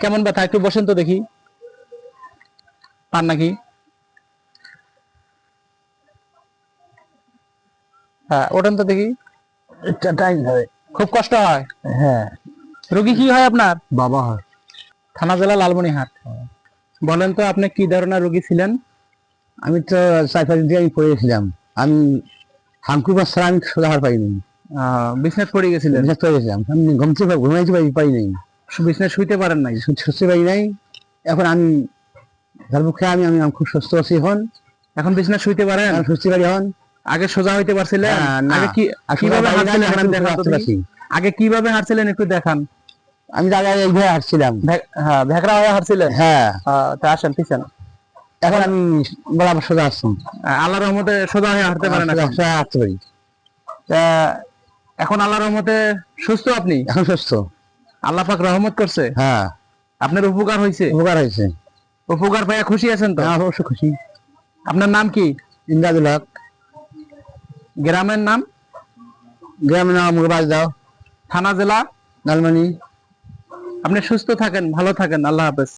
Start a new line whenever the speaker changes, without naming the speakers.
কেমন ব্যথা একটু বসেন তো দেখি, পান নাকি? হ্যাঁ, ওঠেন তো দেখি।
টাইম হয়।
খুব কষ্ট হয়?
হ্যাঁ।
রোগী কি হয় আপনার?
বাবা হয়।
থানা জেলা লালমনিরহাট। বলেন তো আপনি কি ধরনের রোগী ছিলেন?
আমি তো 4-5 দিন দিয়ে আমি পড়েছিলাম। আমি হামকুবার ছাড়া আমি সোজা হার পাইনি।
বিছনায় পড়ে গেছিলেন?
বিশেষ পড়েছিলাম, আমি ঘুমাইতে পারি নাই,
বিছনায় শুইতে পারেন নাই?
সুস্থ পারি নাই। এখন আমি ধর্মক্ষে আমি আমি খুব সুস্থ আছি এখন।
এখন বিছনায় শুইতে পারেন?
আমি সুস্থ পারি এখন।
আগে সোজা হইতে পারছিলেন?
না,
আগে কিভাবে হাঁটছিলেন একটু দেখান তো দেখি। আগে কিভাবে হাঁটছিলেন একটু দেখান।
আমি আগে এইভাবে হাঁটছিলাম।
হ্যাঁ, ভেকড়া হয়ে হাঁটছিলেন?
হ্যাঁ।
তা আসেন পিছনে।
এখন আমি বরাবর সোজা আসছি।
আল্লাহর রহমতে সোজা হয়ে হাঁটতে পারেন?
সোজা হাঁটতে পারি।
তা এখন আল্লাহর রহমতে সুস্থ আপনি?
এখন সুস্থ।
আল্লাহ পাক রহমত করছে?
হ্যাঁ।
আপনার উপকার হয়েছে?
উপকার হয়েছে।
উপকার পাইয়া খুশি আছেন তো?
হ্যাঁ, অবশ্য খুশি।
আপনার নাম কি?
ইমদাদুল হক।
গ্রামের নাম?
গ্রামের নাম মুরবাজদাও,
থানা জেলা
লালমনি।
আপনি সুস্থ থাকেন, ভালো থাকেন, আল্লাহ হাফেজ।